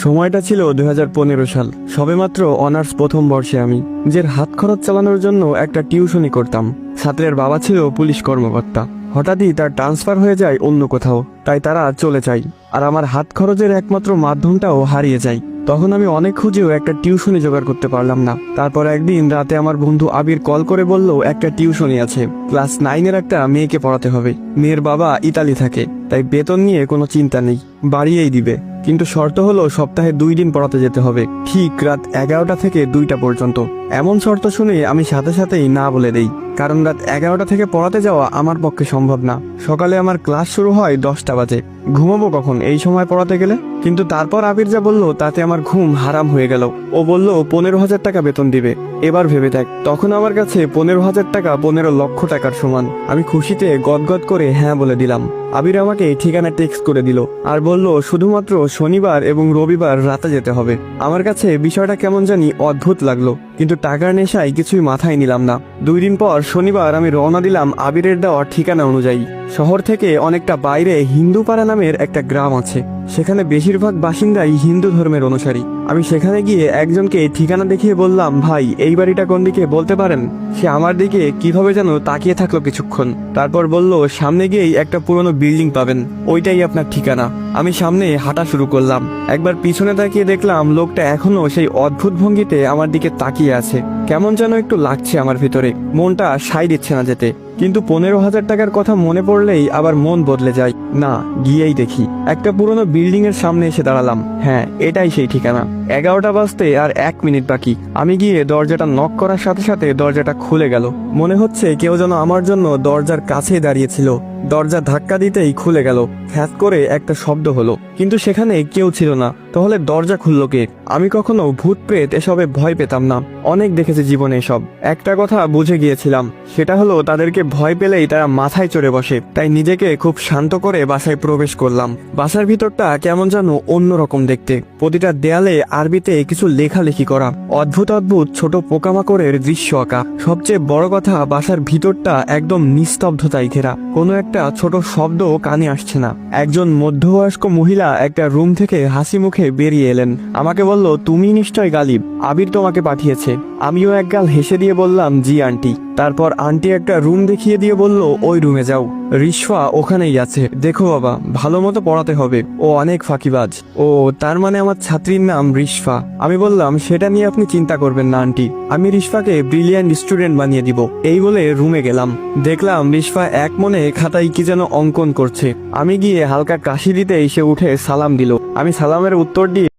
সময়টা ছিল 2015 সাল। সবেমাত্র অনার্স প্রথম বর্ষে আমি নিজের হাত খরচ চালানোর জন্য একটা টিউশনি করতাম। ছাত্রের বাবা ছিল পুলিশ কর্মকর্তা। হঠাৎই তার ট্রান্সফার হয়ে যায় অন্য কোথাও, তাই তারা চলে যায়, আর আমার হাত খরচের একমাত্র মাধ্যমটাও হারিয়ে যায়। তখন আমি অনেক খুঁজেও একটা টিউশনি জোগাড় করতে পারলাম না। তারপর একদিন রাতে আমার বন্ধু আবির কল করে বলল একটা টিউশনি আছে, ক্লাস 9-এর একটা মেয়েকে পড়াতে হবে। মেয়ের বাবা ইতালি থাকে, তাই বেতন নিয়ে কোনো চিন্তা নেই, বাড়িয়েই দিবে। কিন্তু শর্ত হলো সপ্তাহে 2 দিন পড়াতে যেতে হবে, ঠিক রাত 11টা থেকে 2টা পর্যন্ত। এমন শর্ত শুনে আমি সাথে সাথেই না বলে দেই, কারণ রাত 11টা থেকে পড়াতে যাওয়া আমার পক্ষে সম্ভব না। সকালে আমার ক্লাস শুরু হয় 10টা বাজে, ঘুমাবো কখন এই সময় পড়াতে গেলে? কিন্তু তারপর আবির যা বলল তাতে আমার ঘুম হারাম হয়ে গেল। ও বলল 15,000 টাকা বেতন দিবে। এবার ভেবে দেখ, তখন আমার কাছে 15,000 টাকা 15 লক্ষ টাকার সমান। আমি খুশিতে গদগদ করে হ্যাঁ বলে দিলাম। আবির আমাকে ঠিকানা টেক্সট করে দিল আর বলল শুধুমাত্র শনিবার এবং রবিবার রাতে যেতে হবে। আমার কাছে বিষয়টা কেমন জানি অদ্ভুত লাগলো, কিন্তু টাকার নেশায় কিছুই মাথায় নিলাম না। 2 দিন পর শনিবার আমি রওনা দিলাম আবিরের দেওয়া ঠিকানা অনুযায়ী। শহর থেকে অনেকটা বাইরে হিন্দুপাড়া নামের একটা গ্রাম আছে, সেখানে বেশিরভাগ বাসিন্দাই হিন্দু ধর্মের অনুসারী। আমি সেখানে গিয়ে একজনকে ঠিকানা দেখিয়ে বললাম, ভাই এই বাড়িটা কোন দিকে বলতে পারেন? সে আমার দিকে কিভাবে যেন তাকিয়ে থাকলো কিছুক্ষণ, তারপর বলল সামনে গিয়েই একটা পুরনো বিল্ডিং পাবেন, ওইটাই আপনার ঠিকানা। আমি সামনে হাঁটা শুরু করলাম। একবার পিছনে তাকিয়ে দেখলাম লোকটা এখনো সেই অদ্ভুত ভঙ্গিতে আমার দিকে তাকিয়ে আছে। কেমন যেন একটু লাগছে আমার ভিতরে, মনটা সাই দিচ্ছে না যেতে। কিন্তু 15,000 টাকার কথা মনে পড়লেই আবার মন বদলে যায়। না, গিয়েই দেখি। একটা পুরনো বিল্ডিং এর সামনে এসে দাঁড়ালাম। হ্যাঁ, এটাই সেই ঠিকানা। 11টা বাজতে আর 1 মিনিট বাকি। আমি গিয়ে দরজাটা নক করার সাথে সাথে দরজাটা খুলে গেল। মনে হচ্ছে কেউ যেন আমার জন্য দরজার কাছে দাঁড়িয়েছিল। দরজা ধাক্কা দিতেই খুলে গেল। খ্যাত করে একটা শব্দ হলো, কিন্তু সেখানে কেউ ছিল না। তাহলে দরজা খুললো কে? আমি কখনো ভূত প্রেত এসবে ভয় পেতাম না, অনেক দেখেছি জীবনে এসব। একটা কথা বুঝে গিয়েছিলাম, সেটা হলো তাদেরকে ভয় পেলেই তারা মাথায় চড়ে বসে। তাই নিজেকে খুব শান্ত করে বাসায় প্রবেশ করলাম। বাসার ভিতরটা কেমন যেন অন্যরকম দেখতে। প্রতিটা দেয়ালে আরবিতে কিছু লেখালেখি করা, অদ্ভুত অদ্ভুত ছোট পোকামাকড়ের দৃশ্য আঁকা। সবচেয়ে বড় কথা, বাসার ভিতরটা একদম নিস্তব্ধতায় ঘেরা, কোনো একটা ছোট শব্দ কানে আসছে না। একজন মধ্যবয়স্ক মহিলা একটা রুম থেকে হাসি মুখে বেরিয়ে এলেন। আমাকে বলল, তুমি নিশ্চয় গালিব, আবির তোমাকে পাঠিয়েছে। আমিও একগাল হেসে দিয়ে বললাম, জি আন্টি। তারপর আন্টি একটা রুম দেখিয়ে দিয়ে বলল, ওই রুমে যাও, রিশফা ওখানেই আছে। দেখো বাবা, ভালো মতো পড়াতে হবে, ও অনেক ফাঁকিবাজ। ও, তার মানে আমার ছাত্রীর নাম রিশফা? আমি বললাম, সেটা নিয়ে আপনি চিন্তা করবেন না আন্টি, আমি রিশফাকে ব্রিলিয়ান্ট স্টুডেন্ট বানিয়ে দিব। এই বলে রুমে গেলাম। দেখলাম রিশফা এক মনে খাতায় কি যেন অঙ্কন করছে। আমি গিয়ে হালকা কাশি দিতেই সে উঠে সালাম দিল। আমি সালামের উত্তর দিয়ে